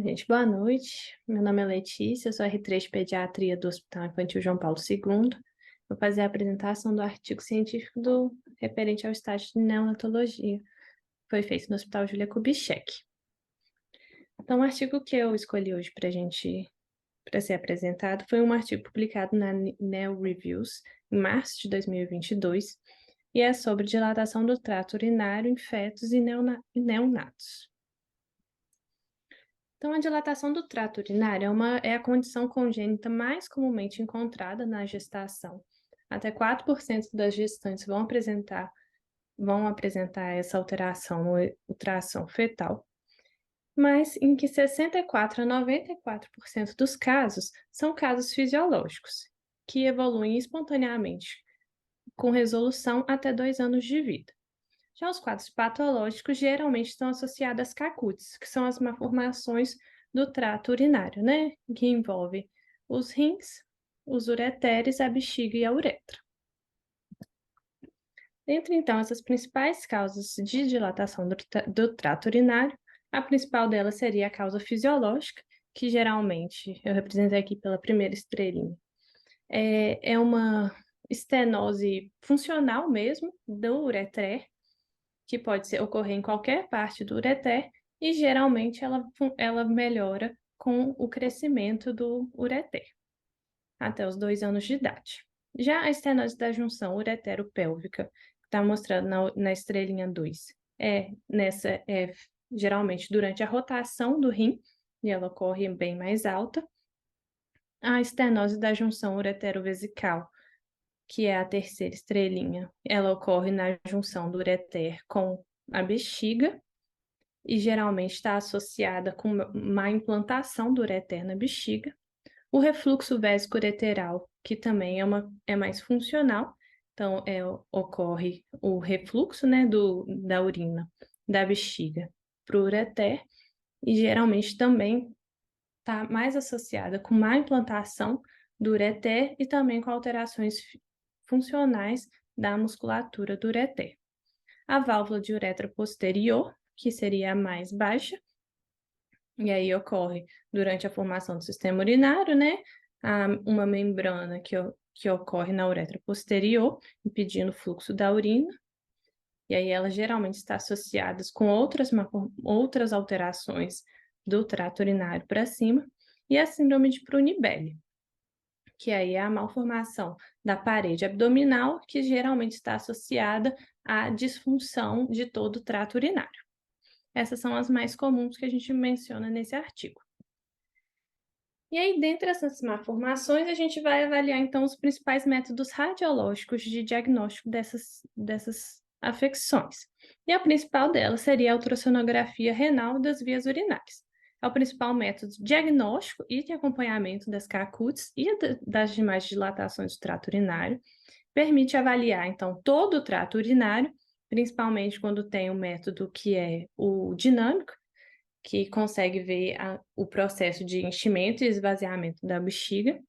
Gente, boa noite. Meu nome é Letícia, eu sou R3 de Pediatria do Hospital Infantil João Paulo II. Vou fazer a apresentação do artigo científico referente ao estágio de neonatologia. Foi feito no Hospital Júlia Kubitschek. Então, o artigo que eu escolhi hoje para ser apresentado foi um artigo publicado na Neo Reviews em março de 2022 e é sobre dilatação do trato urinário em fetos e neonatos. Então, a dilatação do trato urinário é a condição congênita mais comumente encontrada na gestação. Até 4% das gestantes vão apresentar essa alteração no ultrassom fetal, mas em que 64% a 94% dos casos são casos fisiológicos, que evoluem espontaneamente, com resolução até 2 anos de vida. Já os quadros patológicos geralmente estão associados às CACUTs, que são as malformações do trato urinário, né? Que envolve os rins, os ureteres, a bexiga e a uretra. Dentre, então, essas principais causas de dilatação do trato urinário, a principal delas seria a causa fisiológica, que geralmente, eu representei aqui pela primeira estrelinha, é uma estenose funcional mesmo do ureter, que pode ocorrer em qualquer parte do ureter, e geralmente ela melhora com o crescimento do ureter, até os 2 anos de idade. Já a estenose da junção uretero-pélvica, que está mostrando na estrelinha 2, é geralmente durante a rotação do rim, e ela ocorre bem mais alta. A estenose da junção uretero-vesical, que é a terceira estrelinha, ela ocorre na junção do ureter com a bexiga e geralmente está associada com má implantação do ureter na bexiga. O refluxo vésico-ureteral, que também é mais funcional, então ocorre o refluxo, né, da urina da bexiga para o ureter e geralmente também está mais associada com má implantação do ureter e também com alterações funcionais da musculatura do ureter. A válvula de uretra posterior, que seria a mais baixa, e aí ocorre durante a formação do sistema urinário, né? Uma membrana que ocorre na uretra posterior, impedindo o fluxo da urina, e aí ela geralmente está associada com outras alterações do trato urinário para cima, e a síndrome de Prunibelli, que aí é a malformação da parede abdominal, que geralmente está associada à disfunção de todo o trato urinário. Essas são as mais comuns que a gente menciona nesse artigo. E aí, dentre essas malformações, a gente vai avaliar, então, os principais métodos radiológicos de diagnóstico dessas afecções. E a principal delas seria a ultrassonografia renal das vias urinárias. É o principal método diagnóstico e de acompanhamento das CACUTs e das demais dilatações do trato urinário. Permite avaliar, então, todo o trato urinário, principalmente quando tem o método que é o dinâmico, que consegue ver o processo de enchimento e esvaziamento da bexiga.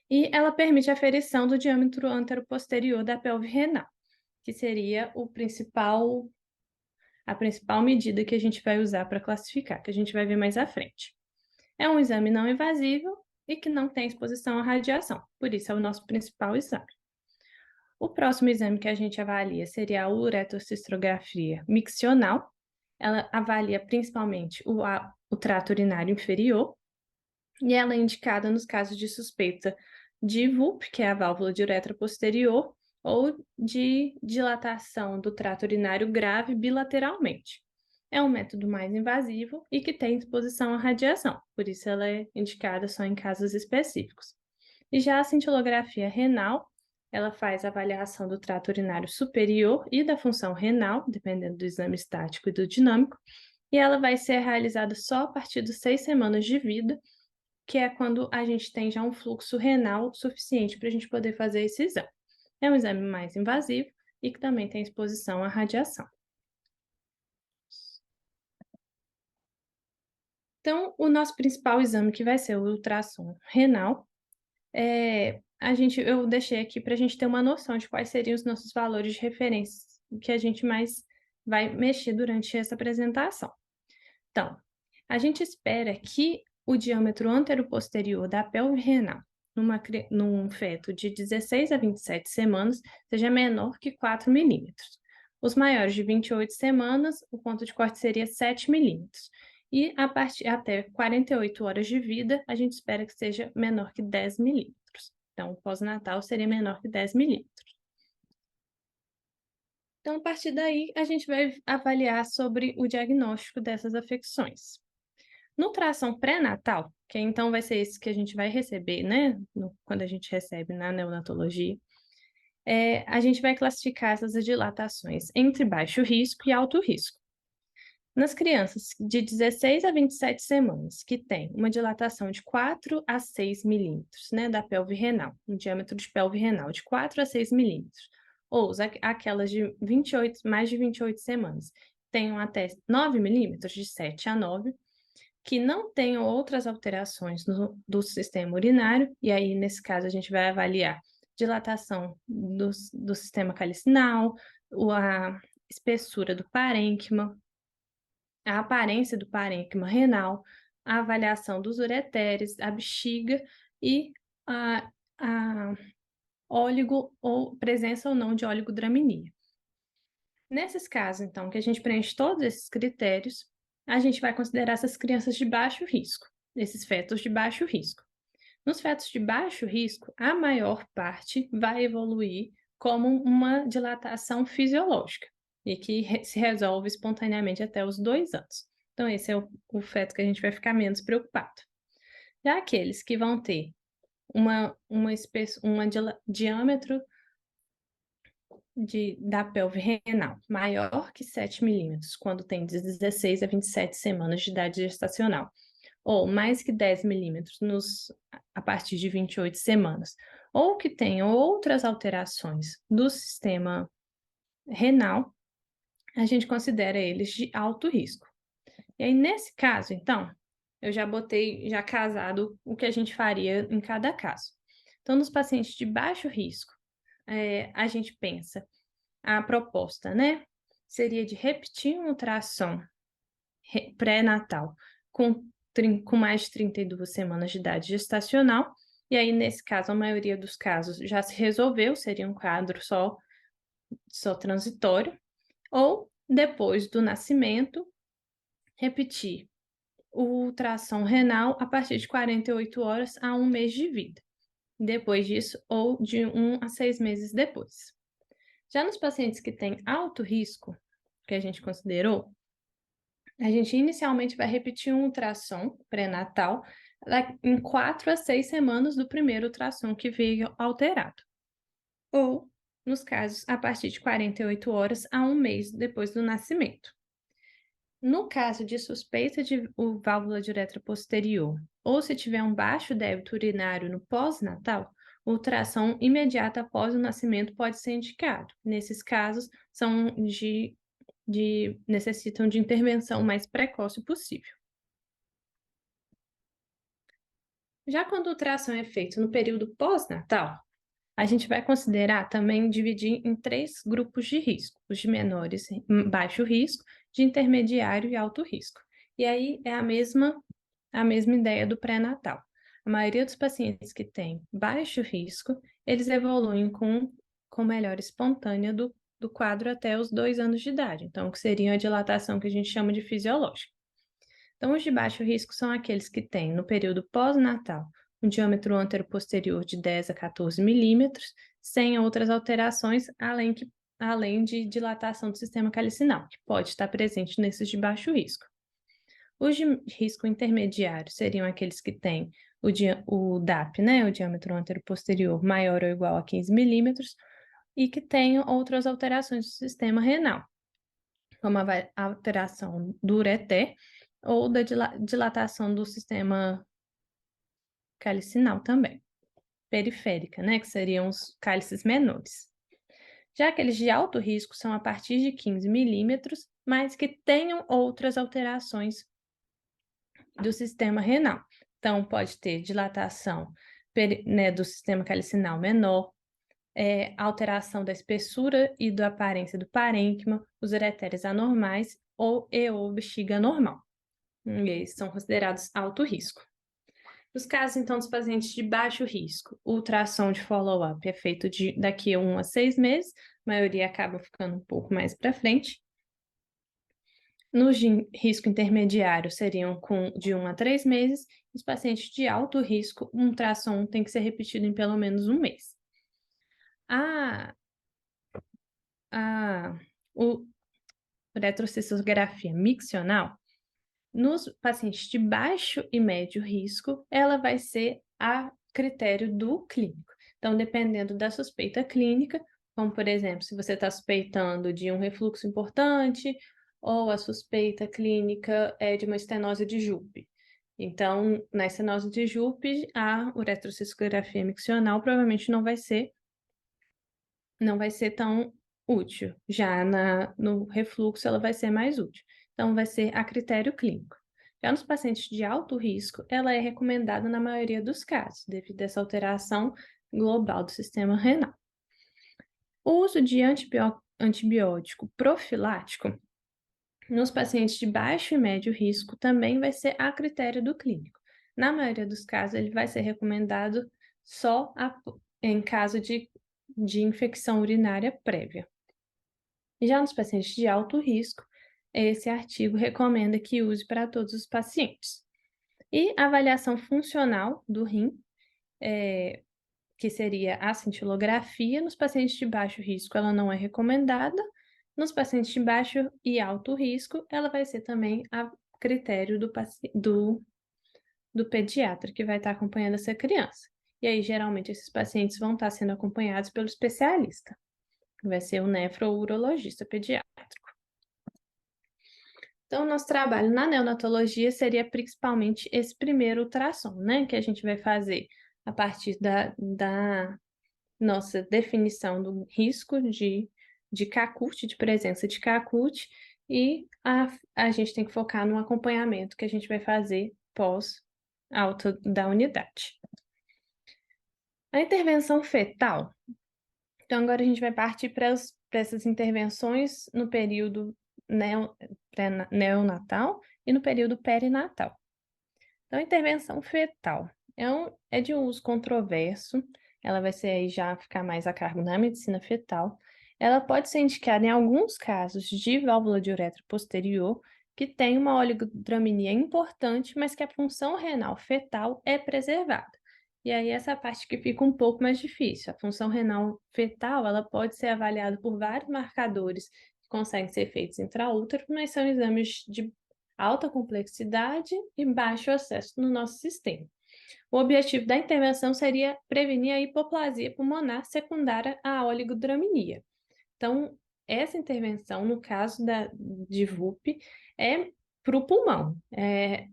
E ela permite a aferição do diâmetro anteroposterior da pelve renal, que seria a principal medida que a gente vai usar para classificar, que a gente vai ver mais à frente. É um exame não invasivo e que não tem exposição à radiação, por isso é o nosso principal exame. O próximo exame que a gente avalia seria a uretrocistografia miccional. Ela avalia principalmente o trato urinário inferior e ela é indicada nos casos de suspeita de VUP, que é a válvula de uretra posterior, ou de dilatação do trato urinário grave bilateralmente. É um método mais invasivo e que tem exposição à radiação, por isso ela é indicada só em casos específicos. E já a cintilografia renal, ela faz a avaliação do trato urinário superior e da função renal, dependendo do exame estático e do dinâmico, e ela vai ser realizada só a partir de 6 semanas de vida, que é quando a gente tem já um fluxo renal suficiente para a gente poder fazer esse exame. É um exame mais invasivo e que também tem exposição à radiação. Então, o nosso principal exame, que vai ser o ultrassom renal, eu deixei aqui para a gente ter uma noção de quais seriam os nossos valores de referência que a gente mais vai mexer durante essa apresentação. Então, A gente espera que o diâmetro anteroposterior da pelve renal num feto de 16 a 27 semanas seja menor que 4 milímetros. Os maiores de 28 semanas, o ponto de corte seria 7 milímetros. E a partir até 48 horas de vida, a gente espera que seja menor que 10 milímetros. Então, o pós-natal seria menor que 10 milímetros. Então, a partir daí, a gente vai avaliar sobre o diagnóstico dessas afecções. No ultrassom pré-natal, que então vai ser esse que a gente vai receber, né, quando a gente recebe na neonatologia, a gente vai classificar essas dilatações entre baixo risco e alto risco. Nas crianças de 16 a 27 semanas, que tem uma dilatação de 4 a 6 milímetros, né, da pelve renal, um diâmetro de pelve renal de 4 a 6 milímetros, ou aquelas de 28, mais de 28 semanas, tenham até 9 milímetros, de 7 a 9, que não tenham outras alterações do sistema urinário, e aí, nesse caso, a gente vai avaliar dilatação do sistema calicinal, a espessura do parênquima, a aparência do parênquima renal, a avaliação dos ureteres, a bexiga e a óligo ou presença ou não de oligodramina. Nesses casos, então, que a gente preenche todos esses critérios, a gente vai considerar essas crianças de baixo risco, esses fetos de baixo risco. Nos fetos de baixo risco, a maior parte vai evoluir como uma dilatação fisiológica e que se resolve espontaneamente até os 2 anos. Então, esse é o feto que a gente vai ficar menos preocupado. Já aqueles que vão ter diâmetro da pelve renal maior que 7 milímetros, quando tem de 16 a 27 semanas de idade gestacional, ou mais que 10 milímetros a partir de 28 semanas, ou que tenham outras alterações do sistema renal, a gente considera eles de alto risco. E aí, nesse caso, então, eu já botei, já casado, o que a gente faria em cada caso. Então, nos pacientes de baixo risco, a gente pensa, a proposta, né, seria de repetir um ultrassom pré-natal com mais de 32 semanas de idade gestacional, e aí, nesse caso, a maioria dos casos já se resolveu, seria um quadro só transitório, ou depois do nascimento, repetir o ultrassom renal a partir de 48 horas a 1 mês de vida. Depois disso, ou de 1 a 6 meses depois. Já nos pacientes que têm alto risco, que a gente considerou, a gente inicialmente vai repetir um ultrassom pré-natal em 4 a 6 semanas do primeiro ultrassom que veio alterado. Ou, nos casos, a partir de 48 horas a 1 mês depois do nascimento. No caso de suspeita de válvula de uretra posterior, ou se tiver um baixo débito urinário no pós-natal, ultrassom imediato após o nascimento pode ser indicado. Nesses casos, são necessitam de intervenção mais precoce possível. Já quando o ultrassom é feito no período pós-natal, a gente vai considerar também dividir em 3 grupos de risco: os de menores, baixo risco, de intermediário e alto risco. E aí é a mesma ideia do pré-natal. A maioria dos pacientes que têm baixo risco, eles evoluem com melhora espontânea do quadro até os 2 anos de idade, então, que seria a dilatação que a gente chama de fisiológica. Então, os de baixo risco são aqueles que têm, no período pós-natal, um diâmetro anteroposterior de 10 a 14 milímetros, sem outras alterações, além de dilatação do sistema calicinal, que pode estar presente nesses de baixo risco. Os de risco intermediário seriam aqueles que têm o DAP, né, o diâmetro anteroposterior, maior ou igual a 15 milímetros, e que tenham outras alterações do sistema renal, como a alteração do ureter ou da dilatação do sistema calicinal também, periférica, né, que seriam os cálices menores. Já aqueles de alto risco são a partir de 15 milímetros, mas que tenham outras alterações do sistema renal. Então, pode ter dilatação né, do sistema calicinal menor, alteração da espessura e da aparência do parênquima, os ureteres anormais ou bexiga normal. e eles são considerados alto risco. Nos casos, então, dos pacientes de baixo risco, o ultrassom de follow-up é feito daqui a 1 a 6 meses, a maioria acaba ficando um pouco mais para frente. Nos de risco intermediário seriam de 1 a 3 meses, os pacientes de alto risco, um ultrassom tem que ser repetido em pelo menos um mês. O uretrocistografia miccional, nos pacientes de baixo e médio risco, ela vai ser a critério do clínico. Então, dependendo da suspeita clínica, como por exemplo, se você está suspeitando de um refluxo importante, ou a suspeita clínica é de uma estenose de Jupe. Então, na estenose de Jupe, a uretrocistografia miccional provavelmente não vai ser tão útil. Já no refluxo, ela vai ser mais útil. Então, vai ser a critério clínico. Já nos pacientes de alto risco, ela é recomendada na maioria dos casos, devido a essa alteração global do sistema renal. O uso de antibiótico profilático nos pacientes de baixo e médio risco também vai ser a critério do clínico. Na maioria dos casos, ele vai ser recomendado só em caso de infecção urinária prévia. Já nos pacientes de alto risco, esse artigo recomenda que use para todos os pacientes. E a avaliação funcional do rim, que seria a cintilografia, nos pacientes de baixo risco ela não é recomendada, nos pacientes de baixo e alto risco, ela vai ser também a critério do pediatra que vai estar acompanhando essa criança. E aí, geralmente, esses pacientes vão estar sendo acompanhados pelo especialista, que vai ser o nefrourologista pediátrico. Então, o nosso trabalho na neonatologia seria principalmente esse primeiro ultrassom, né? Que a gente vai fazer a partir da nossa definição do risco de CACUT, de presença de CACUT, e a gente tem que focar no acompanhamento que a gente vai fazer pós-alta da unidade. A intervenção fetal. Então, agora a gente vai partir para essas intervenções no período neonatal e no período perinatal. Então, a intervenção fetal é de uso controverso, ela vai ser aí já ficar mais a cargo da medicina fetal. Ela pode ser indicada em alguns casos de válvula de uretra posterior, que tem uma oligodraminia importante, mas que a função renal fetal é preservada. E aí essa parte que fica um pouco mais difícil. A função renal fetal, ela pode ser avaliada por vários marcadores que conseguem ser feitos intraútero, mas são exames de alta complexidade e baixo acesso no nosso sistema. O objetivo da intervenção seria prevenir a hipoplasia pulmonar secundária à oligodraminia. Então, essa intervenção, no caso de VUP, é para o pulmão.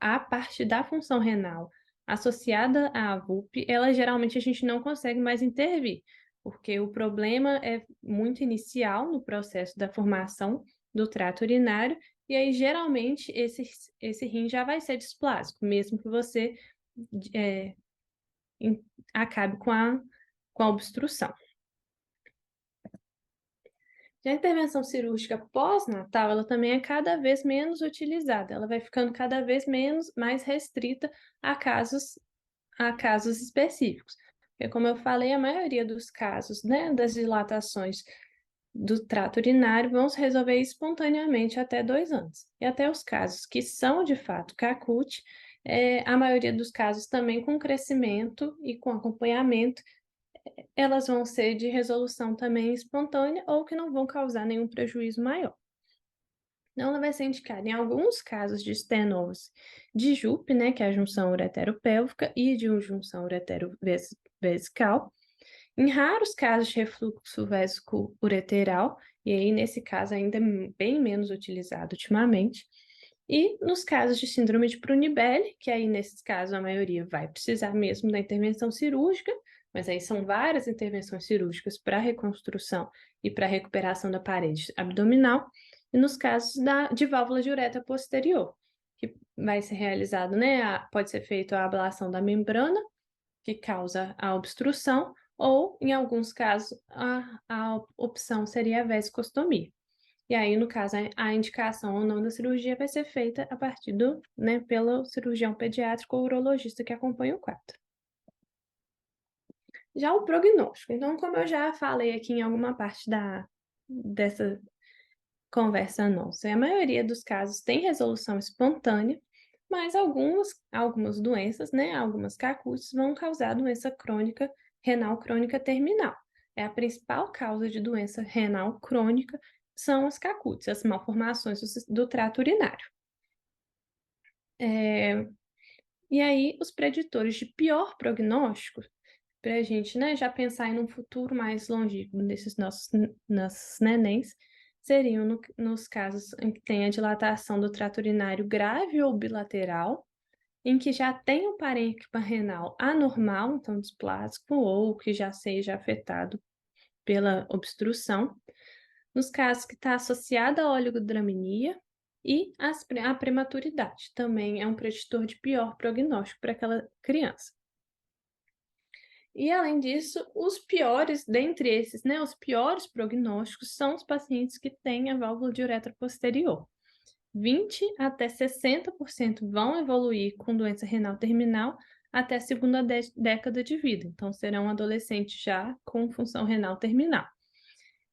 A parte da função renal associada à VUP, ela geralmente a gente não consegue mais intervir, porque o problema é muito inicial no processo da formação do trato urinário, e aí geralmente esse rim já vai ser displásico, mesmo que você acabe com a obstrução. Já a intervenção cirúrgica pós-natal, ela também é cada vez menos utilizada, ela vai ficando cada vez mais restrita a casos específicos. Porque, como eu falei, a maioria dos casos, né, das dilatações do trato urinário vão se resolver espontaneamente até 2 anos. E até os casos que são, de fato, CACUT, a maioria dos casos também com crescimento e com acompanhamento, elas vão ser de resolução também espontânea ou que não vão causar nenhum prejuízo maior. Então, ela vai ser indicada em alguns casos de estenose de JUP, né, que é a junção ureteropélvica, e de junção ureterovesical. Em raros casos de refluxo vésico-ureteral, e aí nesse caso ainda é bem menos utilizado ultimamente. E nos casos de síndrome de Prunibelli, que aí nesses casos a maioria vai precisar mesmo da intervenção cirúrgica, mas aí são várias intervenções cirúrgicas para reconstrução e para recuperação da parede abdominal, e nos casos de válvula de uretra posterior, que vai ser realizado, né, pode ser feita a ablação da membrana, que causa a obstrução, ou, em alguns casos, a opção seria a vesicostomia. E aí, no caso, a indicação ou não da cirurgia vai ser feita a partir pelo cirurgião pediátrico ou urologista que acompanha o quadro. Já o prognóstico. Então, como eu já falei aqui em alguma parte dessa conversa nossa, a maioria dos casos tem resolução espontânea, mas algumas doenças, algumas CACUTs vão causar doença crônica, renal crônica terminal. É a principal causa de doença renal crônica são as CACUTs, as malformações do trato urinário. E aí, os preditores de pior prognóstico, para a gente, já pensar em um futuro mais longínquo desses nossos nenéns, seriam nos casos em que tem a dilatação do trato urinário grave ou bilateral, em que já tem o parênquima renal anormal, então displásico, ou que já seja afetado pela obstrução, nos casos que está associada à oligodramia e a prematuridade, também é um preditor de pior prognóstico para aquela criança. E, além disso, os piores, dentre esses, os piores prognósticos são os pacientes que têm a válvula de uretra posterior. 20 até 60% vão evoluir com doença renal terminal até a segunda década de vida. Então, serão adolescentes já com função renal terminal.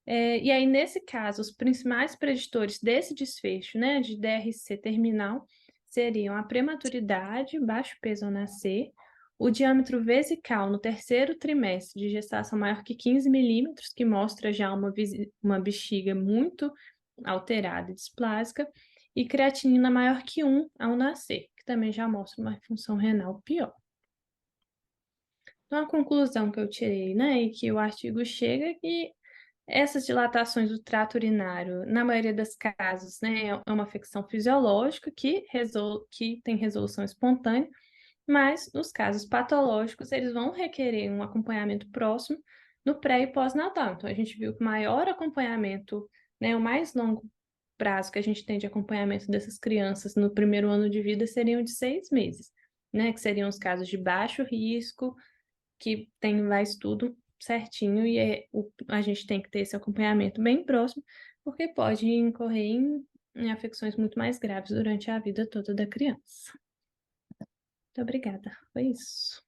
E aí, nesse caso, os principais preditores desse desfecho, de DRC terminal, seriam a prematuridade, baixo peso ao nascer, o diâmetro vesical no terceiro trimestre de gestação maior que 15 milímetros, que mostra já uma bexiga muito alterada e displásica, e creatinina maior que 1 ao nascer, que também já mostra uma função renal pior. Então, a conclusão que eu tirei, e que o artigo chega é que essas dilatações do trato urinário, na maioria dos casos, é uma afecção fisiológica que tem resolução espontânea, mas nos casos patológicos, eles vão requerer um acompanhamento próximo no pré e pós-natal. Então, a gente viu que o maior acompanhamento, o mais longo prazo que a gente tem de acompanhamento dessas crianças no primeiro ano de vida seriam de 6 meses, que seriam os casos de baixo risco, que tem lá estudo certinho e a gente tem que ter esse acompanhamento bem próximo, porque pode incorrer em afecções muito mais graves durante a vida toda da criança. Muito obrigada. Foi isso.